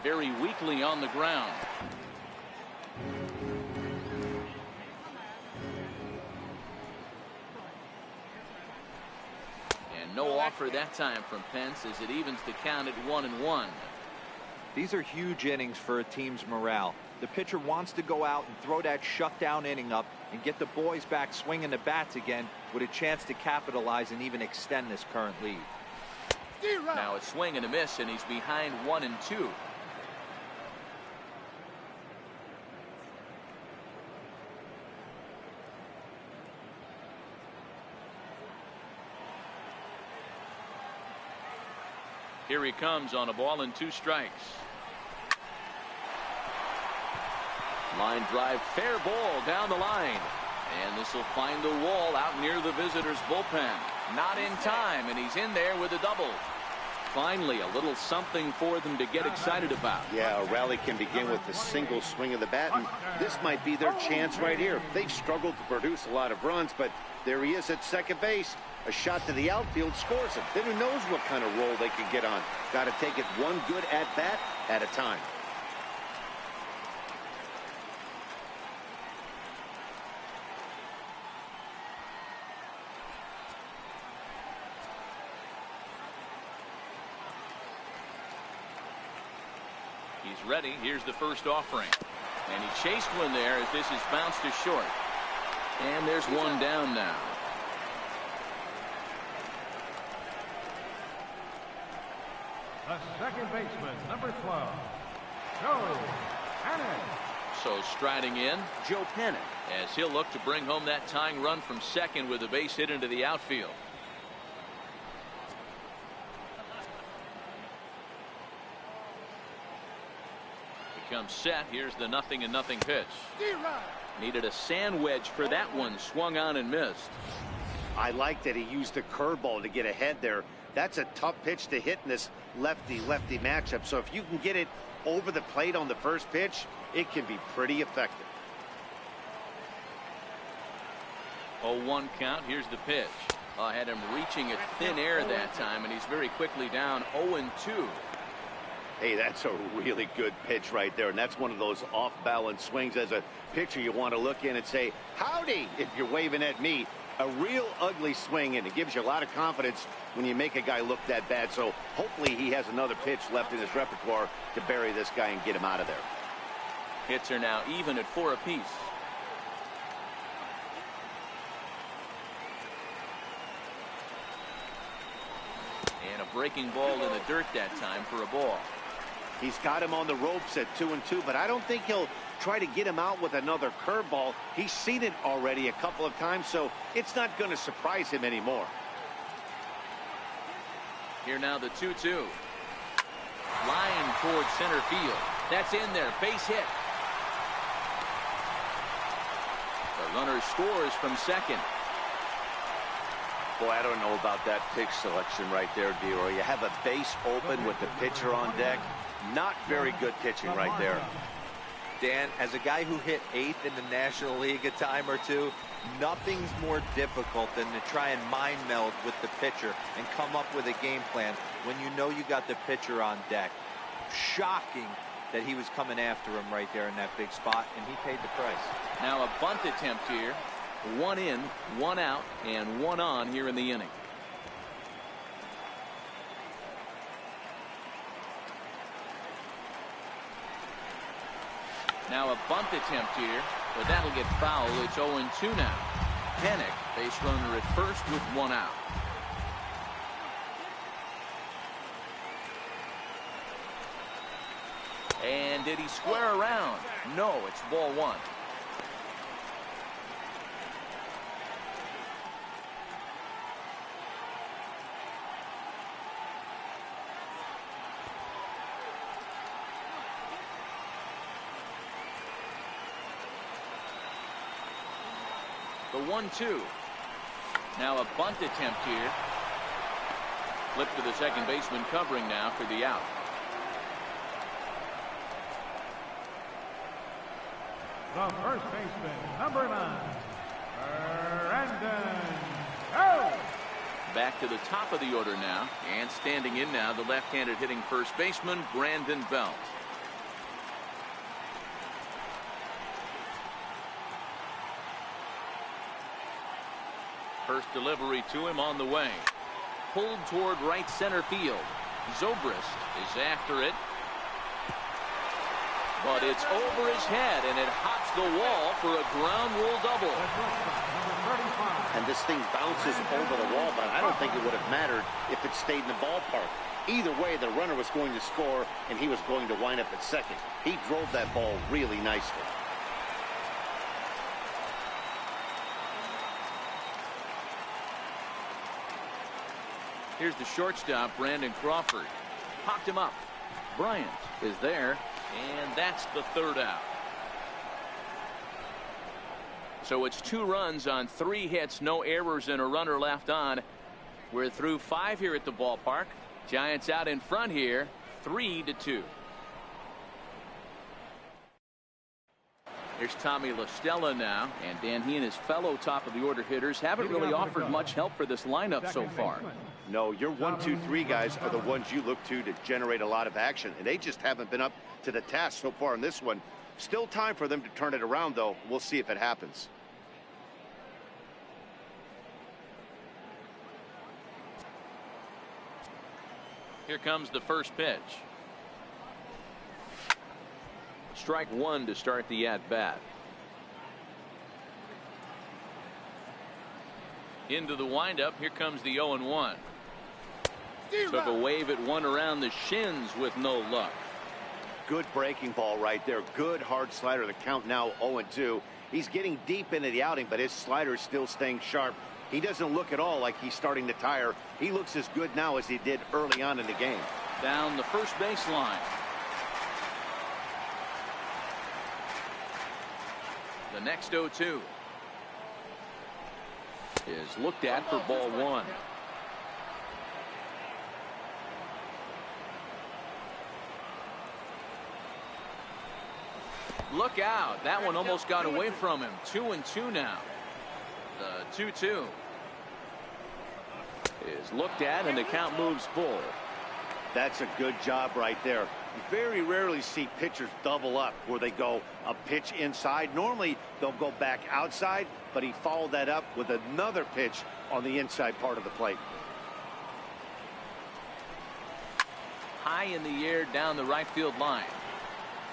very weakly on the ground. And no offer that time from Pence as it evens the count at 1-1. These are huge innings for a team's morale. The pitcher wants to go out and throw that shutdown inning up and get the boys back swinging the bats again with a chance to capitalize and even extend this current lead. Now a swing and a miss, and he's behind 1-2. Here he comes on a ball and 2 strikes. Line drive, fair ball down the line. And this will find the wall out near the visitors' bullpen. Not in time, and he's in there with a double. Finally, a little something for them to get excited about. Yeah, a rally can begin with a single swing of the bat, and this might be their chance right here. They've struggled to produce a lot of runs, but there he is at second base. A shot to the outfield scores it. Then who knows what kind of roll they can get on. Got to take it one good at-bat at a time. He's ready. Here's the first offering. And he chased one there as this is bounced to short. And there's one down now. The second baseman, number 12, Joe Panic. So striding in, Joe Panic, as he'll look to bring home that tying run from second with a base hit into the outfield. Comes set. Here's the 0-0 pitch. Needed a sand wedge for that one. Swung on and missed. I like that he used the curveball to get ahead there. That's a tough pitch to hit in this lefty-lefty matchup. So if you can get it over the plate on the first pitch, it can be pretty effective. 0-1 count. Here's the pitch. Had him reaching at thin air that time, and he's very quickly down 0-2. Hey, that's a really good pitch right there, and that's one of those off-balance swings. As a pitcher, you want to look in and say, howdy, if you're waving at me. A real ugly swing, and it gives you a lot of confidence when you make a guy look that bad. So hopefully he has another pitch left in his repertoire to bury this guy and get him out of there. Hits are now even at 4 apiece. And a breaking ball in the dirt that time for a ball. He's got him on the ropes at 2-2, but I don't think he'll try to get him out with another curveball. He's seen it already a couple of times, so it's not going to surprise him anymore. Here now the 2-2. Line towards center field. That's in there. Base hit. The runner scores from second. Boy, I don't know about that pitch selection right there, D-Roy. You have a base open with the pitcher on deck. Not very good pitching right there. Dan, as a guy who hit 8th in the National League a time or two, nothing's more difficult than to try and mind meld with the pitcher and come up with a game plan when you know you got the pitcher on deck. Shocking that he was coming after him right there in that big spot, and he paid the price. Now a bunt attempt here. 1 in, 1 out, and 1 on here in the inning. Now a bunt attempt here, but that'll get foul. It's 0-2 now. Panic, base runner at first with 1 out. And did he square around? No, it's ball 1. The 1-2. Now a bunt attempt here. Flip to the second baseman covering now for the out. The first baseman, number 9, Brandon Belt. Back to the top of the order now, and standing in now, the left-handed hitting first baseman, Brandon Belt. First delivery to him on the way. Pulled toward right center field. Zobrist is after it. But it's over his head, and it hops the wall for a ground rule double. And this thing bounces over the wall, but I don't think it would have mattered if it stayed in the ballpark. Either way, the runner was going to score, and he was going to wind up at second. He drove that ball really nicely. Here's the shortstop, Brandon Crawford. Popped him up. Bryant is there, and that's the third out. So it's 2 runs on 3 hits, no errors, and a runner left on. We're through 5 here at the ballpark. Giants out in front here, 3-2. Here's Tommy La Stella now, and Dan, he and his fellow top of the order hitters haven't really offered much help for this lineup so far. No, your 1, 2, 3 guys are the ones you look to generate a lot of action, and they just haven't been up to the task so far in this one. Still time for them to turn it around, though. We'll see if it happens. Here comes the first pitch. Strike 1 to start the at-bat. Into the windup. Here comes the 0-1. Took a wave at one around the shins with no luck. Good breaking ball right there. Good hard slider. The count now 0-2. He's getting deep into the outing, but his slider is still staying sharp. He doesn't look at all like he's starting to tire. He looks as good now as he did early on in the game. Down the first baseline. The next 0-2 is looked at for ball 1. Look out. That one almost got away from him. 2-2 now. The 2-2 is looked at, and the count moves full. That's a good job right there. You very rarely see pitchers double up where they go a pitch inside. Normally they'll go back outside, but he followed that up with another pitch on the inside part of the plate. High in the air down the right field line.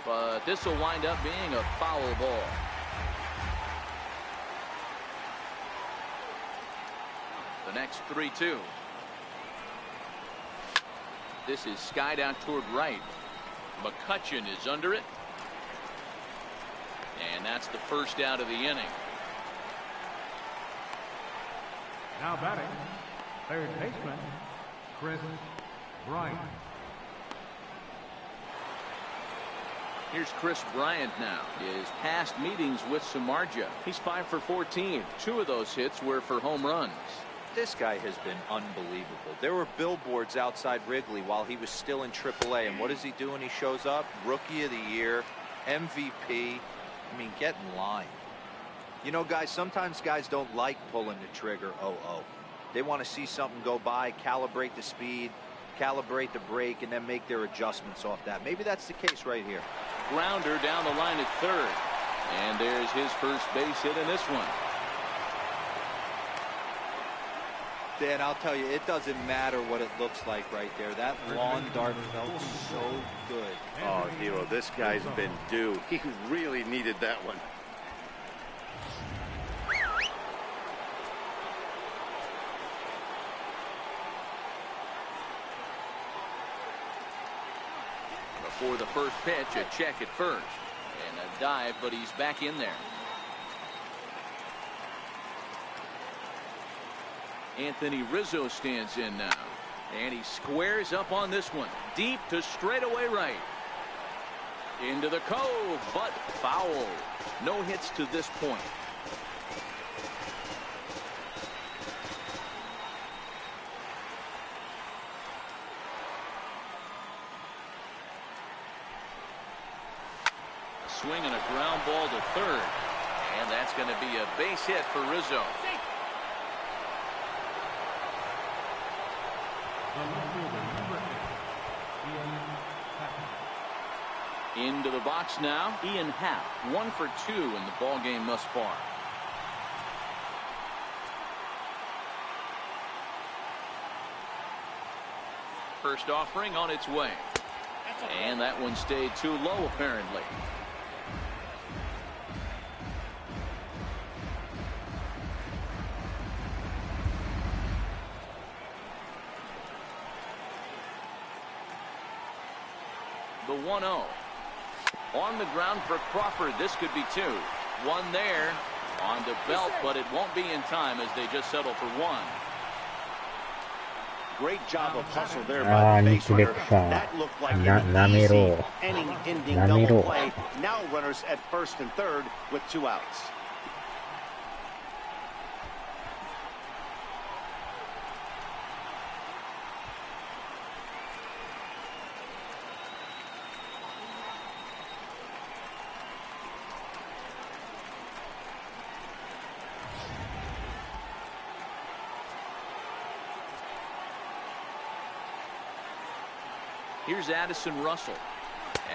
But this will wind up being a foul ball. The next 3-2. This is skied out toward right. McCutcheon is under it. And that's the first out of the inning. Now batting, third baseman, Chris Bryant. Here's Chris Bryant now. His past meetings with Samardzija. He's 5 for 14. 2 of those hits were for home runs. This guy has been unbelievable. There were billboards outside Wrigley while he was still in AAA. And what does he do when he shows up? Rookie of the Year, MVP. I mean, get in line. You know, guys, sometimes guys don't like pulling the trigger 0-0. They want to see something go by, calibrate the speed, calibrate the brake, and then make their adjustments off that. Maybe that's the case right here. Grounder down the line at third. And there's his first base hit in this one. Dan, I'll tell you, it doesn't matter what it looks like right there. That lawn dart felt so good. Oh, Hero, this guy's been due. He really needed that one. Before the first pitch, a check at first. And a dive, but he's back in there. Anthony Rizzo stands in now. And he squares up on this one. Deep to straightaway right. Into the cove, but foul. No hits to this point. A swing and a ground ball to third. And that's going to be a base hit for Rizzo. Into the box now, Ian Happ, 1 for 2 in the ball game thus far. First offering on its way. And that one stayed too low, apparently. The 1-0. On the ground for Crawford. This could be two. One there on the belt, but it won't be in time as they just settle for one. Great job of hustle there by the base runner. That looked like an easy inning-ending double play. Now runners at first and third with 2 outs. Here's Addison Russell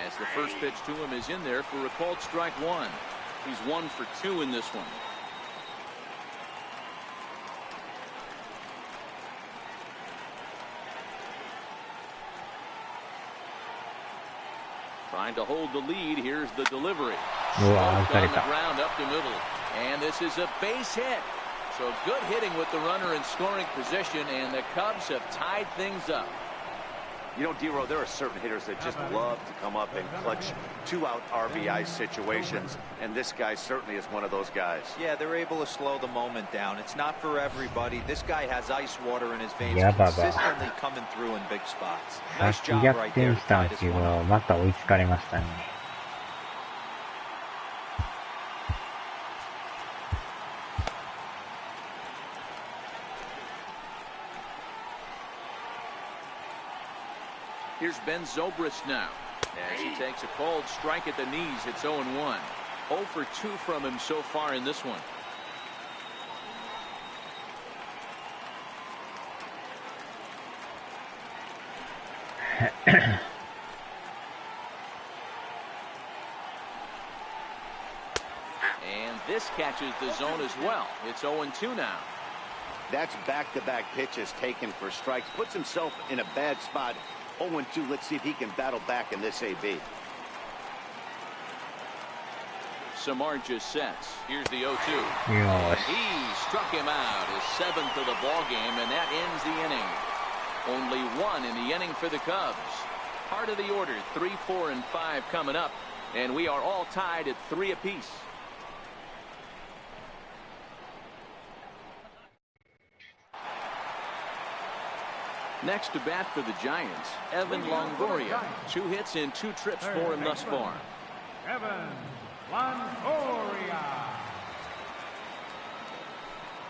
as the first pitch to him is in there for a called strike one. He's 1 for 2 in this one. Trying to hold the lead. Here's the delivery. On the ground up the middle. And this is a base hit. So good hitting with the runner in scoring position, and the Cubs have tied things up. You know, D-Row, there are certain hitters that just love to come up and clutch 2-out RBI situations, and this guy certainly is one of those guys. Yeah, they're able to slow the moment down. It's not for everybody. This guy has ice water in his veins, consistently coming through in big spots. Nice job right there. Here's Ben Zobrist now as he takes a called strike at the knees. It's 0-1. 0 for 2 from him so far in this one. And this catches the zone as well. It's 0-2 now. That's back-to-back pitches taken for strikes. Puts himself in a bad spot. 0-2. Let's see if he can battle back in this AB. Samar just sets. Here's the 0-2. And he struck him out, his 7th of the ball game, and that ends the inning. Only 1 in the inning for the Cubs. Part of the order, 3, 4, and 5 coming up, and we are all tied at 3 apiece. Next to bat for the Giants, Evan Longoria. 2 hits in 2 trips for him thus far. Evan Longoria.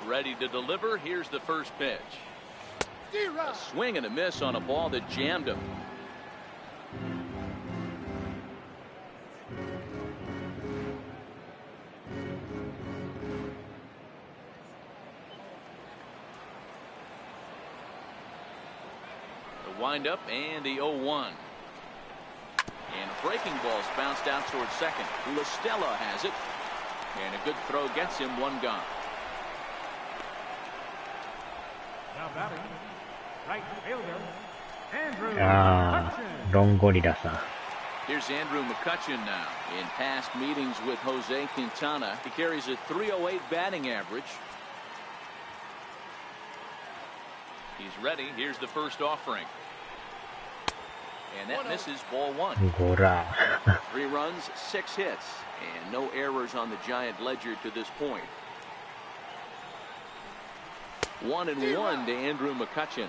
Ready to deliver. Here's the first pitch. A swing and a miss on a ball that jammed him. Wind up and the 0-1. And a breaking ball's bounced out towards second. LaStella has it. And a good throw gets him 1 gone. Now batting, right fielder, Andrew McCutchen. Here's Andrew McCutchen now. In past meetings with Jose Quintana, he carries a .308 batting average. He's ready. Here's the first offering. And that misses, ball 1. 3 runs, 6 hits, and no errors on the Giant ledger to this point. 1-1 to Andrew McCutchen.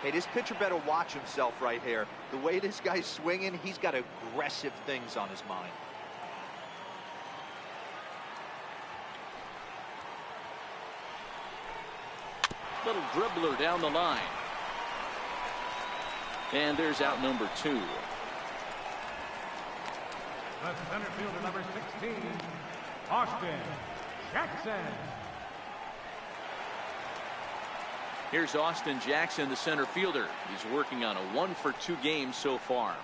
Hey, this pitcher better watch himself right here. The way this guy's swinging, he's got aggressive things on his mind. Little dribbler down the line. And there's out number 2. The center fielder, number 16, Austin Jackson. Here's Austin Jackson, the center fielder. He's working on a 1 for 2 game so far.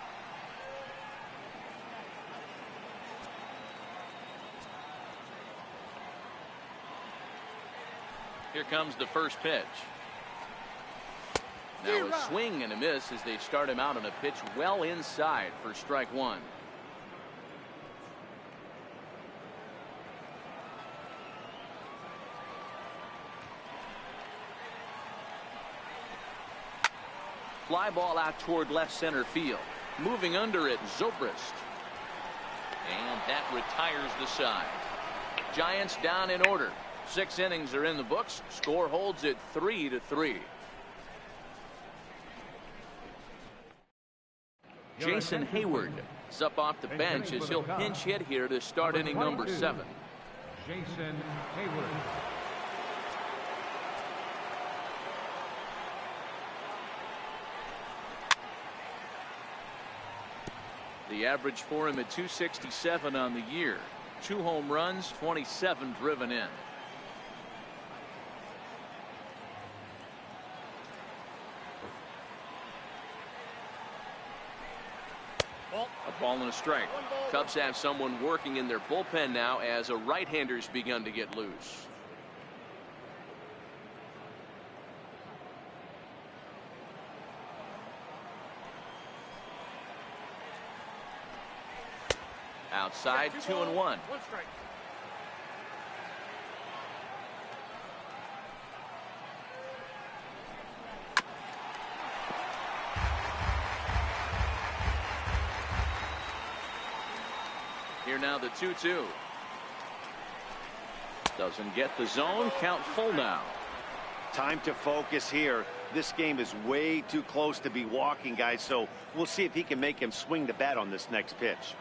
Here comes the first pitch. Now a swing and a miss as they start him out on a pitch well inside for strike one. Fly ball out toward left center field. Moving under it, Zobrist. And that retires the side. Giants down in order. 6 innings are in the books. Score holds it 3-3. Jason Hayward is up off the bench as he'll pinch hit here to start inning number 7. Jason Hayward. The average for him at 267 on the year. 2 home runs, 27 driven in. A ball and a strike. Cubs have someone working in their bullpen now as a right-hander's begun to get loose. Outside, 2-1. Here now the 2-2. Doesn't get the zone. Count full now. Time to focus here. This game is way too close to be walking, guys, so we'll see if he can make him swing the bat on this next pitch.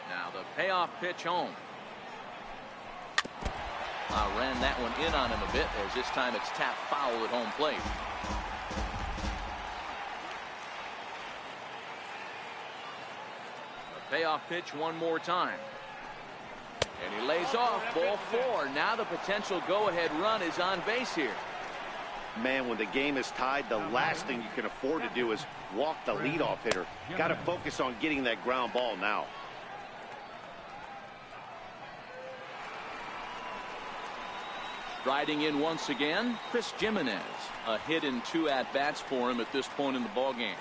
Now the payoff pitch home. Ran that one in on him a bit as this time it's tapped foul at home plate. A payoff pitch one more time. And he lays off ball 4. Now the potential go-ahead run is on base here. Man, when the game is tied, the last thing you can afford to do is walk the leadoff hitter. Got to focus on getting that ground ball now. Riding in once again, Chris Jimenez. A hit in 2 at-bats for him at this point in the ballgame.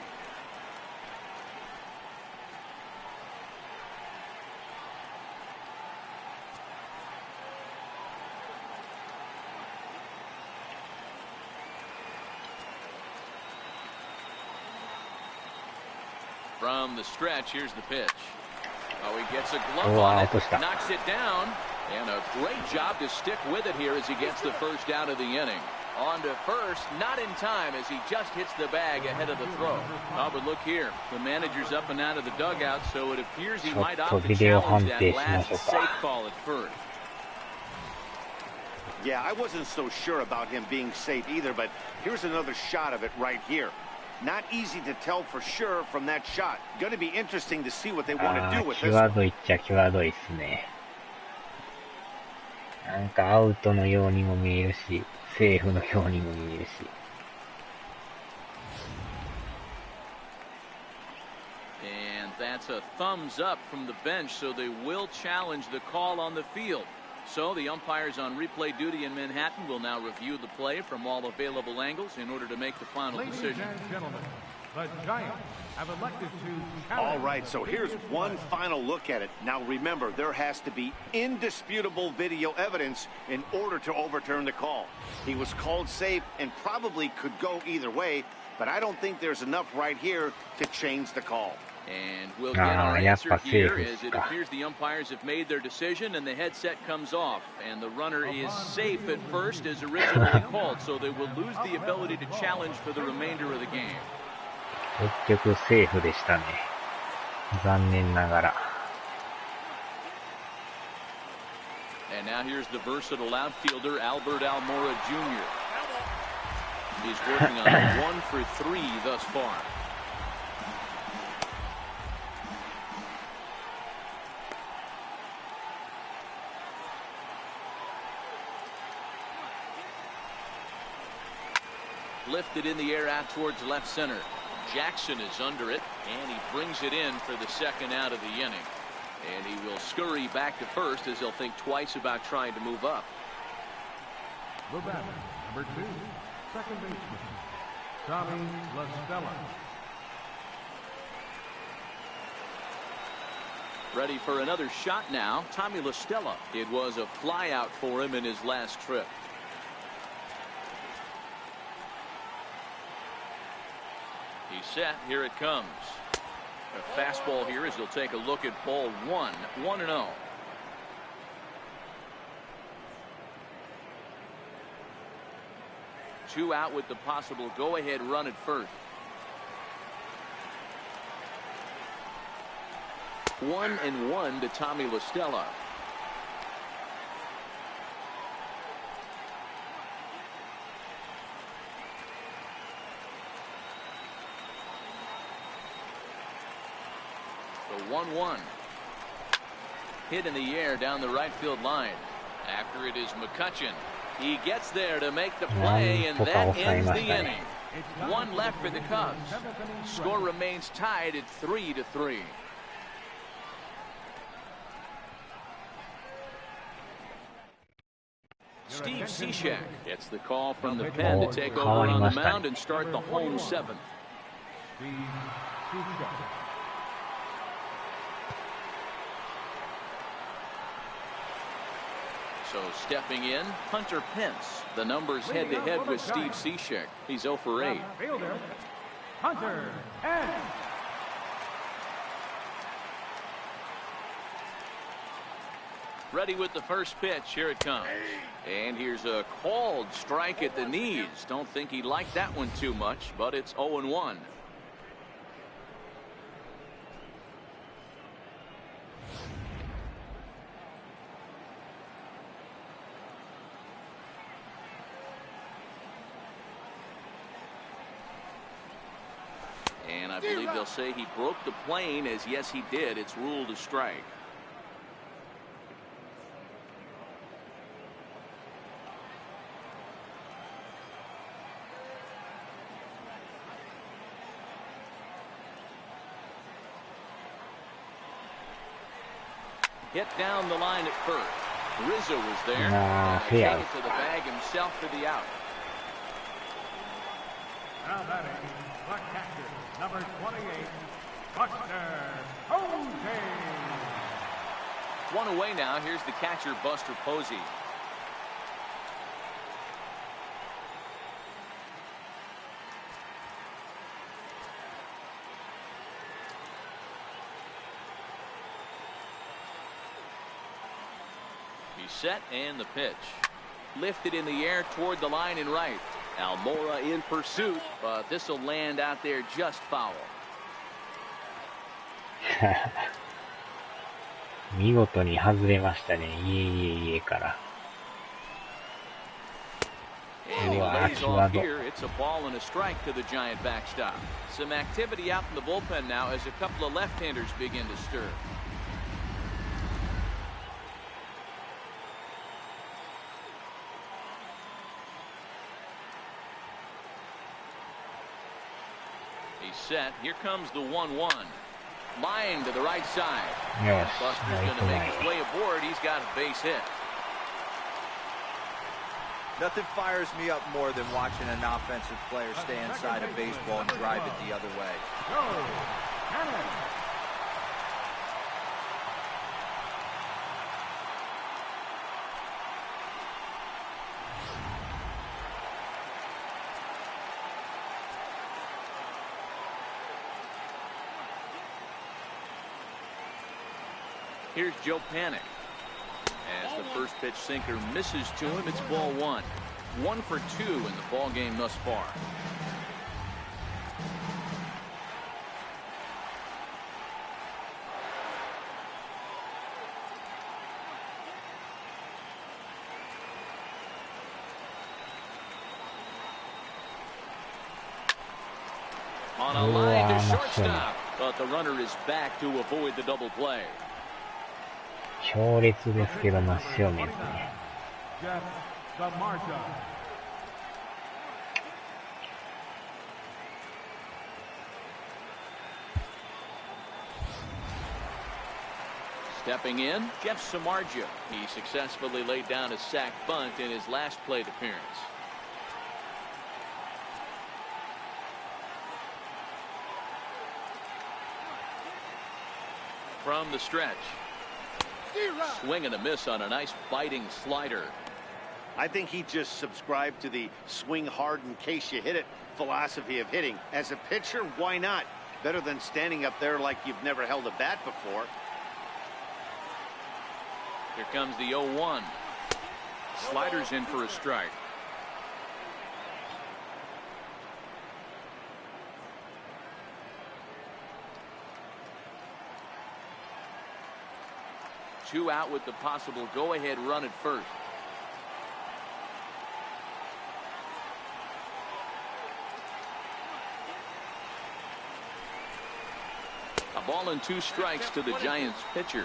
From the stretch, here's the pitch. Oh, he gets a glove on it, knocks it down. And a great job to stick with it here as he gets the first out of the inning. On to first, not in time as he just hits the bag ahead of the throw. Oh, but look here, the manager's up and out of the dugout, so it appears he might opt to challenge that last safe call at first. Yeah, I wasn't so sure about him being safe either, but here's another shot of it right here. Not easy to tell for sure from that shot. Going to be interesting to see what they want to do with this one. なんかアウトのようにも見えるし、セーフのようにも見えるし。And that's a thumbs up from the bench, so they will challenge the call on the field. So the umpires on replay duty in Manhattan will now review the play from all available angles in order to make the final decision. Ladies and gentlemen, the Giants have elected to challenge. All right, so here's one final look at it. Now remember, there has to be indisputable video evidence in order to overturn the call. He was called safe and probably could go either way, but I don't think there's enough right here to change the call. And we'll get our answer here as it appears the umpires have made their decision and the headset comes off. And the runner is safe at first as originally called, so they will lose the ability to challenge for the remainder of the game. 結局セーフでしたね。残念ながら。And now here's the versatile outfielder Albert Almora Jr. He's working on 1 for 3 thus far. Lifted in the air out towards left center. Jackson is under it, and he brings it in for the second out of the inning. And he will scurry back to first as he'll think twice about trying to move up. The batter, number 2, second baseman, Tommy LaStella. Ready for another shot now, Tommy LaStella. It was a flyout for him in his last trip. He's set. Here it comes. A fastball here as he'll take a look at ball 1, 1-0. Two out with the possible go-ahead run at first. 1-1 to Tommy LaStella. The 1-1. Hit in the air down the right field line. After it is McCutchen. He gets there to make the play, and that ends the inning. One left for the Cubs. Score remains tied at 3-3. Steve Cishek gets the call from the pen to take over on the mound and start the home seventh. So stepping in, Hunter Pence. The numbers head-to-head with Steve Cishek. He's 0 for 8. Hunter Pence. Ready with the first pitch. Here it comes. And here's a called strike at the knees. Don't think he liked that one too much, but it's 0-1. And I believe they'll say he broke the plane, as yes he did. It's ruled a strike. Hit down the line at first. Rizzo was there. Take it to the bag himself for the out. Now batting, the catcher, number 28, Buster Posey. One away now. Here's the catcher, Buster Posey. He's set, and the pitch. Lifted in the air toward the line and right. Almora in pursuit, but this will land out there just foul. 見事に外れましたね。家から。 And he lays off here. It's a ball and a strike to the Giant backstop. Some activity out in the bullpen now as a couple of left-handers begin to stir. He's set. Here comes the 1-1. Line to the right side. Yes, Buster's going to make his way aboard. He's got a base hit. Nothing fires me up more than watching an offensive player stay inside a baseball and drive it the other way. Here's Joe Panic. As the first pitch sinker misses to him, it's ball 1. 1 for 2 in the ball game thus far. On a line to shortstop, but the runner is back to avoid the double play. 強烈ですけど真正面ですね。Stepping in, Jeff Samardzija. He successfully laid down a sac bunt in his last plate appearance. From the stretch. Swing and a miss on a nice biting slider. I think he just subscribed to the swing hard in case you hit it philosophy of hitting. As a pitcher, why not? Better than standing up there like you've never held a bat before. Here comes the 0-1. Sliders in for a strike. Two out with the possible go-ahead run at first. A ball and 2 strikes to the Giants pitcher.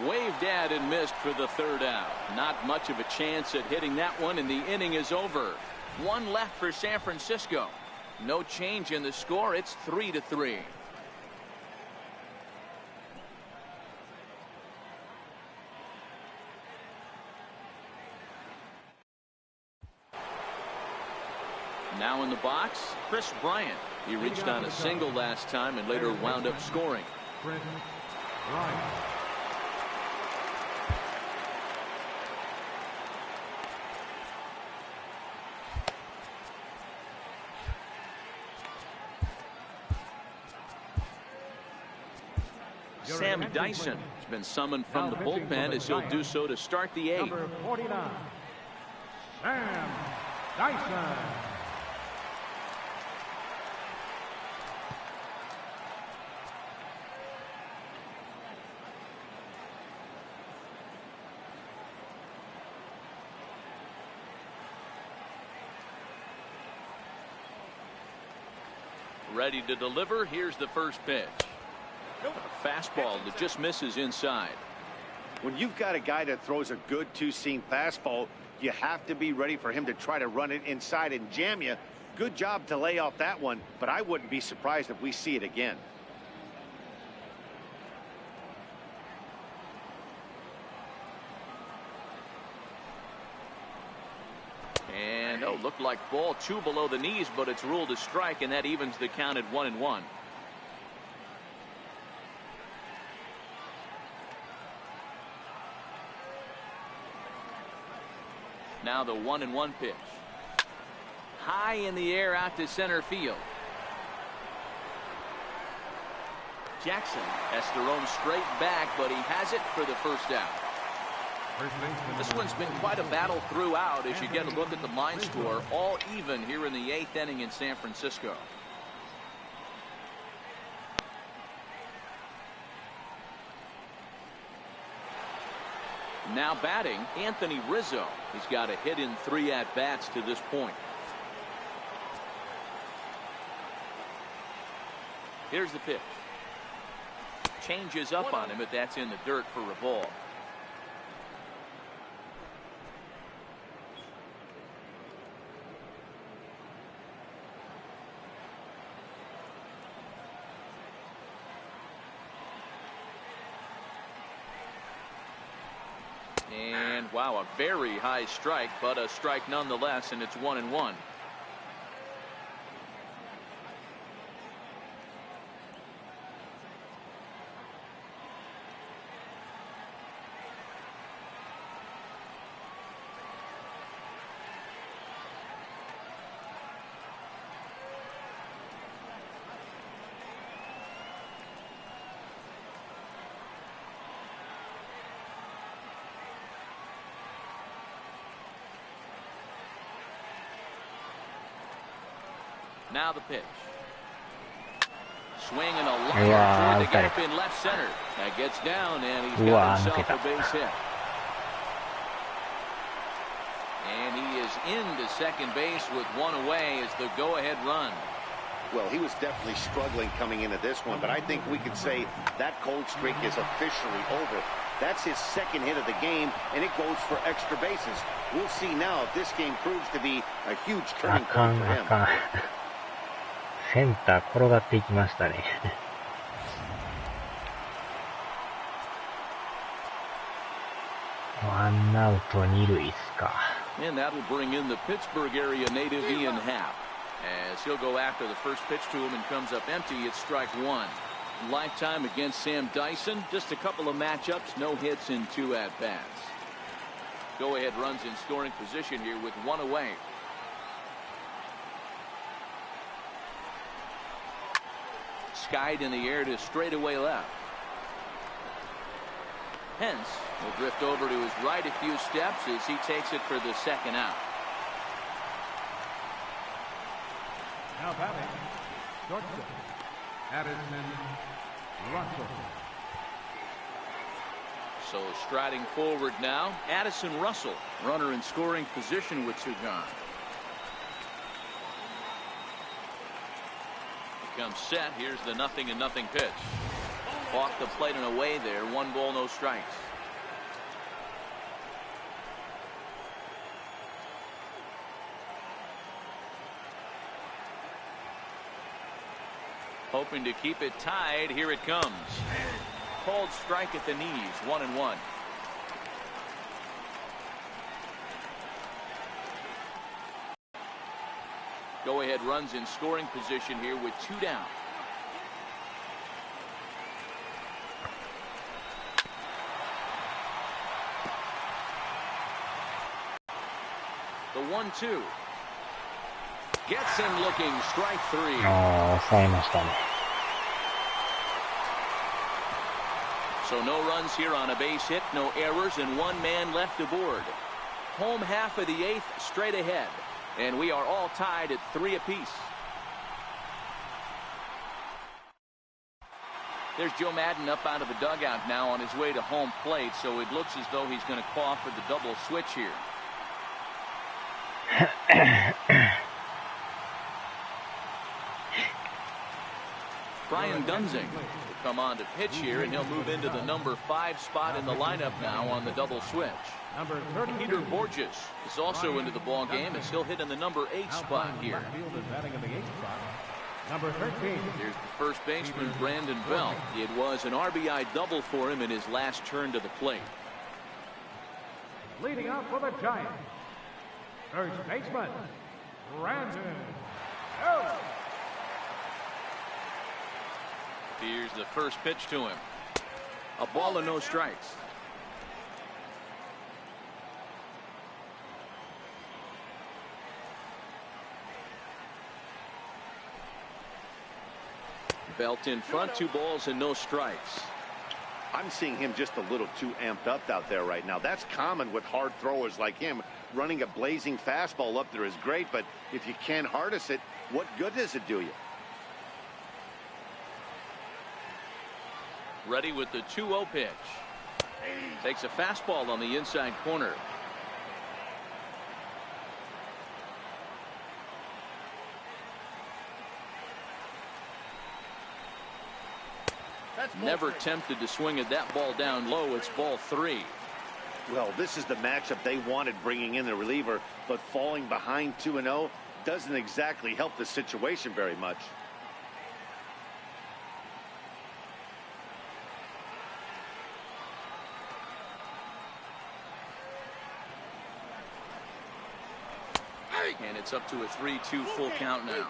Waved at and missed for the 3rd out. Not much of a chance at hitting that one, and the inning is over. One left for San Francisco. No change in the score. It's 3-3. Now in the box, Chris Bryant. He reached on a single last time and later wound up scoring. Sam Dyson has been summoned from the bullpen as he'll do so to start the 8th. Number 49, Sam Dyson. Ready to deliver. Here's the first pitch. A fastball that just misses inside. When you've got a guy that throws a good 2-seam fastball, you have to be ready for him to try to run it inside and jam you. Good job to lay off that one, but I wouldn't be surprised if we see it again. And looked like ball 2 below the knees, but it's ruled a strike, and that evens the count at 1-1. Now the 1-1 pitch. High in the air out to center field. Jackson has to roam straight back, but he has it for the first out. This one's been quite a battle throughout as you get a look at the line score. All even here in the 8th inning in San Francisco. Now batting, Anthony Rizzo. He's got a hit in 3 at-bats to this point. Here's the pitch. Changes up on him, but that's in the dirt for a ball. And wow, a very high strike, but a strike nonetheless, and it's 1-1. Now the pitch. Swing and a line toward the gap in left center. That gets down, and he's got himself a base hit. And he is into second base with 1 away as the go-ahead run. Well, he was definitely struggling coming into this one, but I think we could say that cold streak is officially over. That's his second hit of the game, and it goes for extra bases. We'll see now if this game proves to be a huge あ turning か point ん for あ him. かん。センター転がっていきましたね。ワンアウト二塁っすか。And that'll bring in the Pittsburgh area native Ian Happ, as he'll go after the first pitch to him and comes up empty. It's strike one. Lifetime against Sam Dyson. Just a couple of matchups, no hits and 2 at-bats. Go-ahead runs in scoring position here with 1 away. Skied in the air to straightaway left. Hence will drift over to his right a few steps as he takes it for the second out. Now batting, shortstop, Addison Russell. So striding forward now, Addison Russell, runner in scoring position with 2 gone. Becomes set. Here's the 0-0 pitch. Off the plate and away there. 1 ball, no strikes. Hoping to keep it tied. Here it comes. Called strike at the knees. 1-1. Go ahead runs in scoring position here with 2 down. The 1-2. Gets him looking. Strike 3. 抑えましたね。So no runs here on a base hit, no errors, and 1 man left aboard. Home half of the 8th straight ahead, and we are all tied at 3 apiece. There's Joe Madden up out of the dugout now on his way to home plate, so it looks as though he's going to call for the double switch here. Brian Dunsing will come on to pitch here, and he'll move into the number 5 spot in the lineup now on the double switch. Number 30, Peter Borges is also into the ball game as he'll hit in the number 8 spot here. batting in the 8th spot. Number 13. Here's the first baseman, Brandon Belt. It was an RBI double for him in his last turn to the plate. Leading out for the Giants, first baseman, Brandon Belt. Here's the first pitch to him. A ball and no strikes. Belt in front, 2 balls and no strikes. I'm seeing him just a little too amped up out there right now. That's common with hard throwers like him. Running a blazing fastball up there is great, but if you can't harness it, what good does it do you? Ready with the 2-0 pitch. Takes a fastball on the inside corner. Never tempted to swing at that ball down low. It's ball 3. Well, this is the matchup they wanted, bringing in the reliever, but falling behind 2-0 doesn't exactly help the situation very much. And it's up to a 3-2 full count now.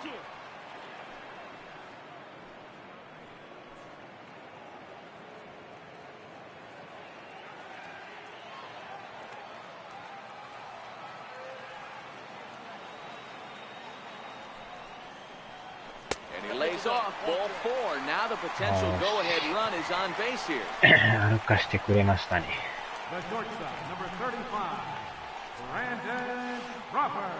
And he lays off. Ball 4. Now the potential go-ahead run is on base here. 歩かしてくれましたね。 The shortstop, number 35, Brandon Crawford.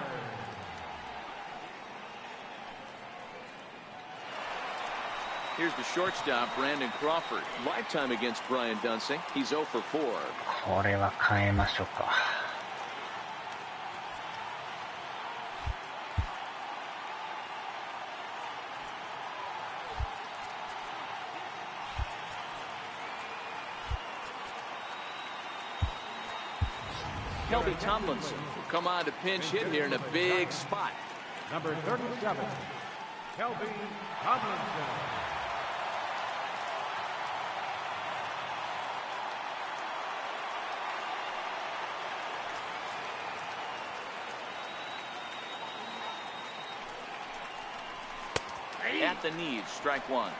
Here's the shortstop, Brandon Crawford. Lifetime against Brian Dunsing. He's 0 for 4. これは変えましょうか。Kelby Tomlinson will come on to pinch hit here in a big spot. Number 37, Kelby Tomlinson. At the knees, strike one.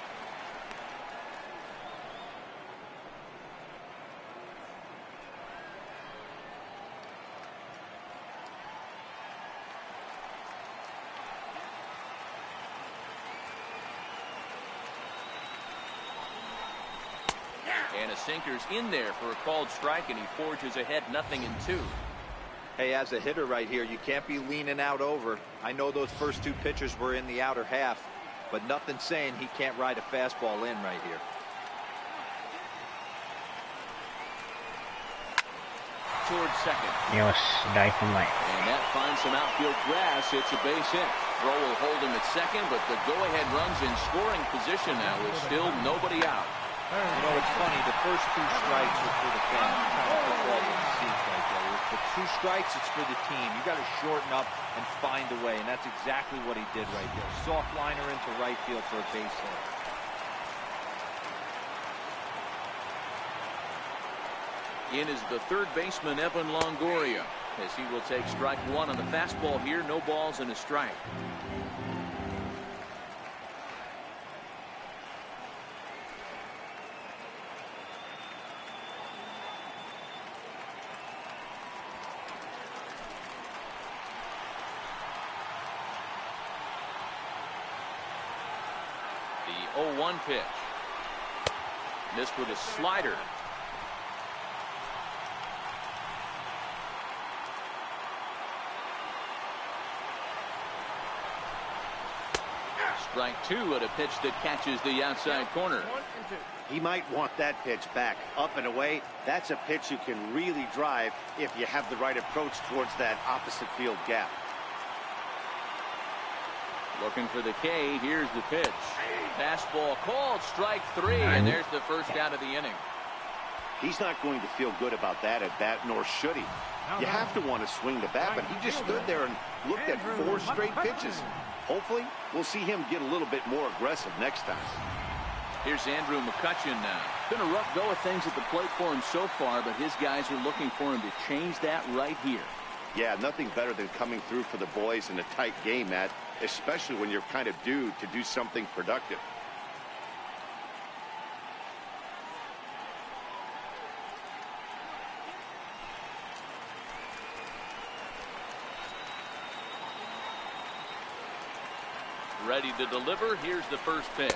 And a sinker's in there for a called strike, and he forges ahead 0-2. Hey, as a hitter right here, you can't be leaning out over. I know those first two pitchers were in the outer half, but nothing saying he can't ride a fastball in right here. Towards second. よし、ライト前。 And that finds some outfield grass. It's a base hit. Throw will hold him at second, but the go-ahead runs in scoring position now with still nobody out. You know, it's funny, the first two strikes are for the fans. Kind of football in the seats right there. With the two strikes, it's for the team. You got to shorten up and find a way, and that's exactly what he did right there. Soft liner into right field for a base hit. In is the third baseman, Evan Longoria, as he will take strike one on the fastball here. No balls and a strike. The 0-1 pitch. Missed with a slider. Strike two at a pitch that catches the outside corner. He might want that pitch back. Up and away, that's a pitch you can really drive if you have the right approach towards that opposite field gap. Looking for the K. Here's the pitch. Fastball called, strike three, and there's the first out of the inning. He's not going to feel good about that at bat, nor should he. You have to want to swing the bat, but he just stood there and looked at 4 straight pitches. Hopefully, we'll see him get a little bit more aggressive next time. Here's Andrew McCutcheon now. Been a rough go of things at the plate for him so far, but his guys are looking for him to change that right here. Yeah, nothing better than coming through for the boys in a tight game, Matt, especially when you're kind of due to do something productive. Ready to deliver. Here's the first pitch.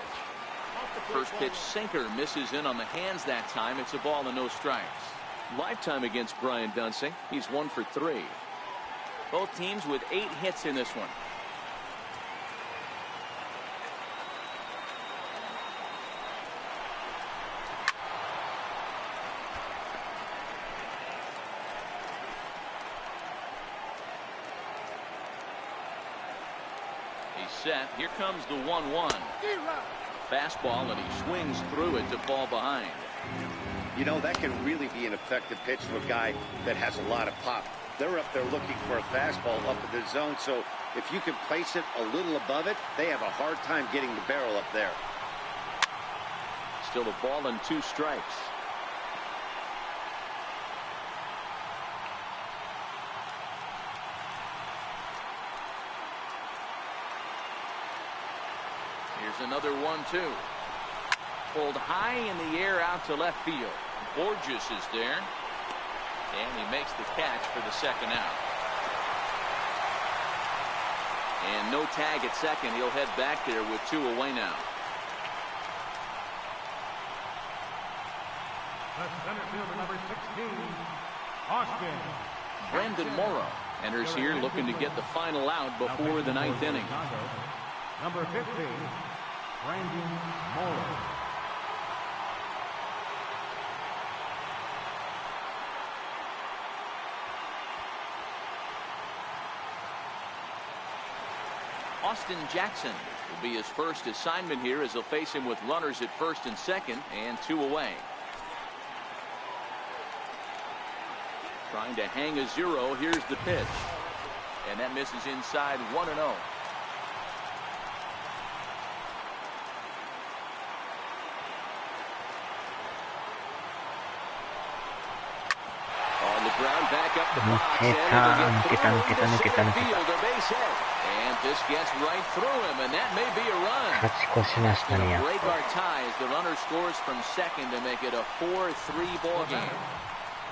First pitch sinker misses in on the hands that time. It's a ball and no strikes. Lifetime against Brian Dunsing. He's 1 for 3. Both teams with 8 hits in this one. Set. Here comes the 1-1. Fastball, and he swings through it to fall behind. You know, that can really be an effective pitch to a guy that has a lot of pop. They're up there looking for a fastball up in the zone, so if you can place it a little above it, they have a hard time getting the barrel up there. Still a ball and 2 strikes. Here's another 1-2. Pulled high in the air out to left field. Borges is there. And he makes the catch for the second out. And no tag at second. He'll head back there with 2 away now. The center fielder, number 16, Austin. Brandon Morrow enters here looking to get the final out before the 9th inning. Number 15, Brandon Morrow. Austin Jackson will be his first assignment here as he'll face him with runners at first and second and 2 away. Trying to hang a 0. Here's the pitch. And that misses inside 1-0. On the ground, back up the box. And field, a base hit. And this gets right through him, and that may be a run. 勝ち越しましたね、やっ Break ぱ our tie as the runner scores from second to make it a 4-3 ball game.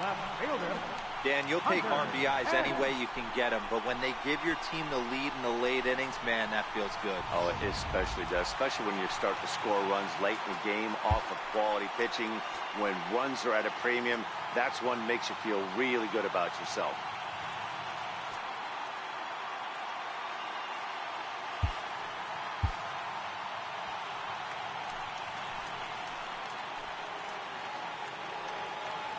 Left fielder. Dan, you'll take RBIs any way you can get them, but when they give your team the lead in the late innings, man, that feels good. Oh, it especially does, especially when you start to score runs late in the game off of quality pitching. When runs are at a premium, that's one makes you feel really good about yourself.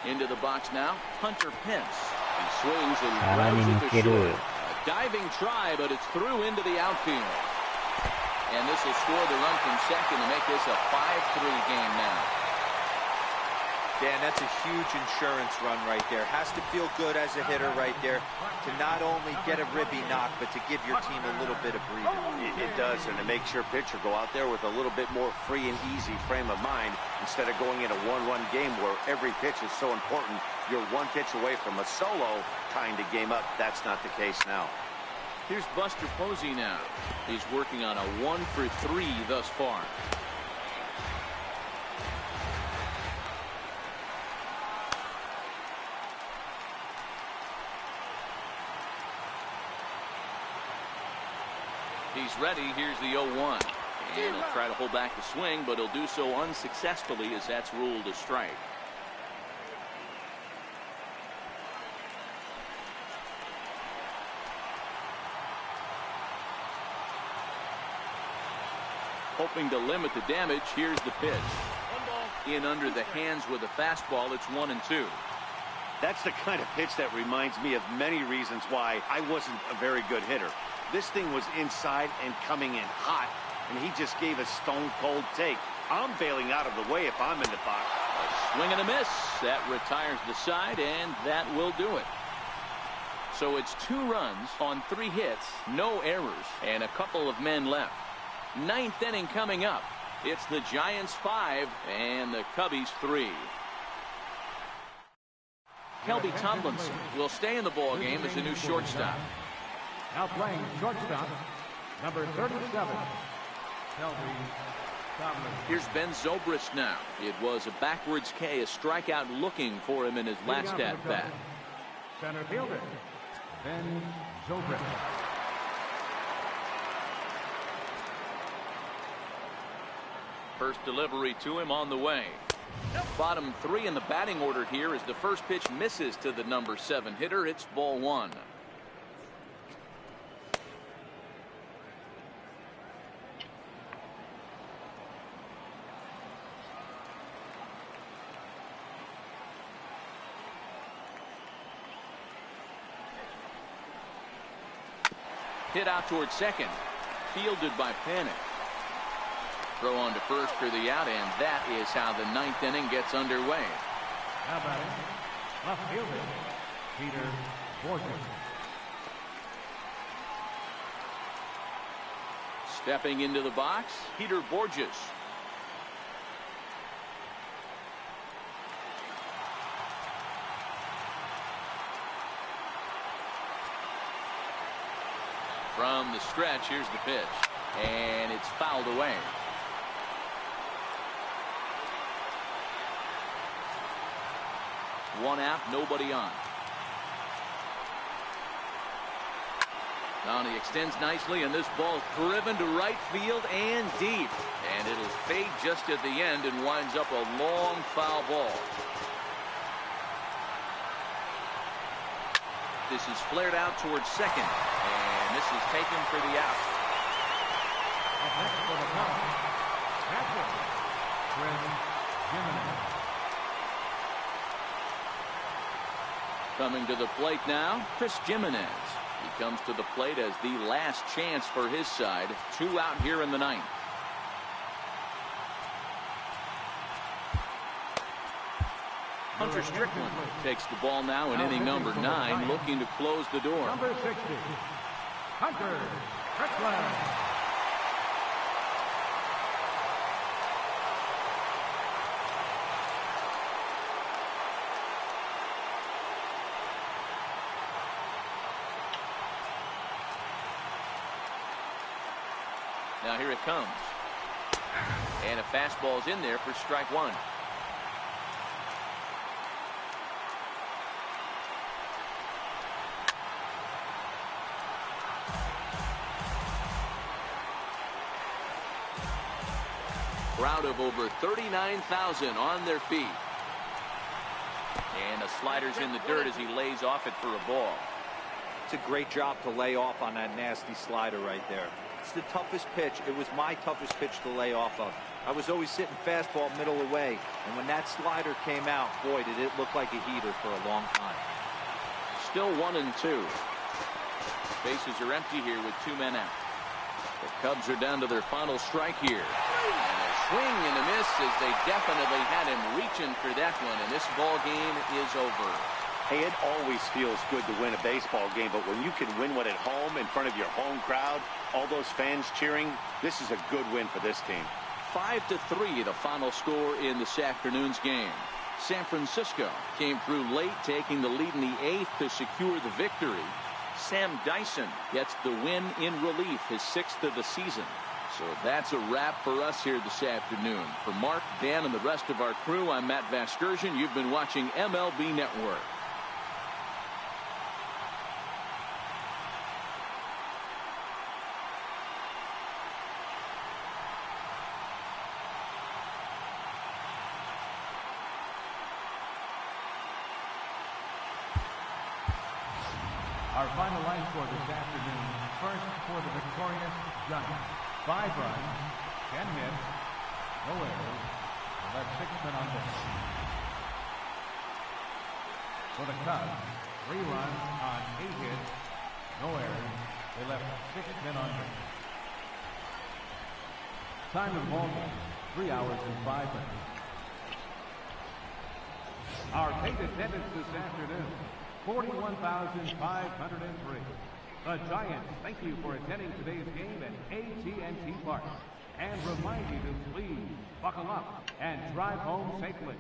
Into the box now, Hunter Pence. He swings and さらに throws 抜 it け to る short. A diving try, but it's through into the outfield. And this will score the run from second to make this a 5-3 game now. Dan, that's a huge insurance run right there. Has to feel good as a hitter right there to not only get a ribby knock, but to give your team a little bit of breathing. It does, and it makes your pitcher go out there with a little bit more free and easy frame of mind instead of going in a one-run game where every pitch is so important. You're one pitch away from a solo tying the game up. That's not the case now. Here's Buster Posey now. He's working on a 1-for-3 thus far. He's ready. Here's the 0-1. And he'll try to hold back the swing, but he'll do so unsuccessfully as that's ruled a strike. Hoping to limit the damage, here's the pitch. In under the hands with a fastball, it's 1-2. That's the kind of pitch that reminds me of many reasons why I wasn't a very good hitter. This thing was inside and coming in hot, and he just gave a stone-cold take. I'm bailing out of the way if I'm in the box. A swing and a miss. That retires the side, and that will do it. So it's 2 runs on 3 hits, no errors, and a couple of men left. 9th inning coming up. It's the Giants 5 and the Cubbies 3. Kelby Tomlinson will stay in the ball game as the new shortstop. Now playing shortstop, number 37, Kelby Tomlinson. Here's Ben Zobrist now. It was a backwards K, a strikeout looking for him in his last at-bat. Center fielder, Ben Zobrist. First delivery to him on the way. Bottom 3 in the batting order here as the first pitch misses to the number 7 hitter. It's ball 1. Hit out towards second. Fielded by Panic. Throw on to first for the out, and that is how the 9th inning gets underway. Now batting, left fielder, Peter Borges. Stepping into the box, Peter Borges. From the stretch, here's the pitch, and it's fouled away. One out, nobody on. Now he extends nicely, and this ball driven to right field and deep. And it'll fade just at the end and winds up a long foul ball. This is flared out towards second, and this is taken for the out. Up next for the count, catcher, Chris Jimenez. Coming to the plate now, Chris Jimenez. He comes to the plate as the last chance for his side. 2 out here in the 9th. Hunter Strickland takes the ball now in inning number 9, looking to close the door. Number 60, Hunter Strickland. Now here it comes. And a fastball's in there for strike one. Crowd of over 39,000 on their feet. And a slider's in the dirt as he lays off it for a ball. It's a great job to lay off on that nasty slider right there. It's the toughest pitch. It was my toughest pitch to lay off of. I was always sitting fastball middle away, and when that slider came out, boy, did it look like a heater for a long time. Still 1-2. Bases are empty here with 2 men out. The Cubs are down to their final strike here. And a swing and a miss as they definitely had him reaching for that one, and this ball game is over. Hey, it always feels good to win a baseball game, but when you can win one at home in front of your home crowd, all those fans cheering, this is a good win for this team. 5-3 the final score in this afternoon's game. San Francisco came through late, taking the lead in the 8th to secure the victory. Sam Dyson gets the win in relief, his 6th of the season. So that's a wrap for us here this afternoon. For Mark, Dan, and the rest of our crew, I'm Matt Vasgersian. You've been watching MLB Network. Our final line score this afternoon. First for the victorious Giants. 5 runs, 10 hits, no errors. They left 6 men on base. For the Cubs, 3 runs on 8 hits, no errors. They left 6 men on base. Time of the ball game, 3 hours and 5 minutes. Our paid attendance this afternoon, 41,503. The Giants thank you for attending today's game at AT&T Park and remind you to please buckle up and drive home safely.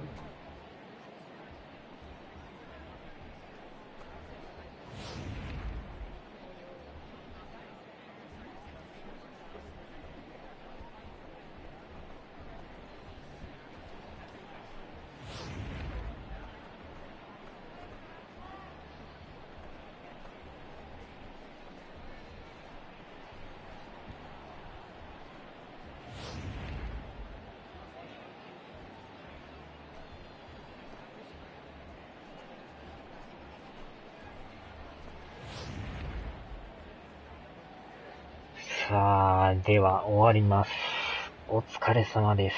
さあ、では終わります。お疲れ様です。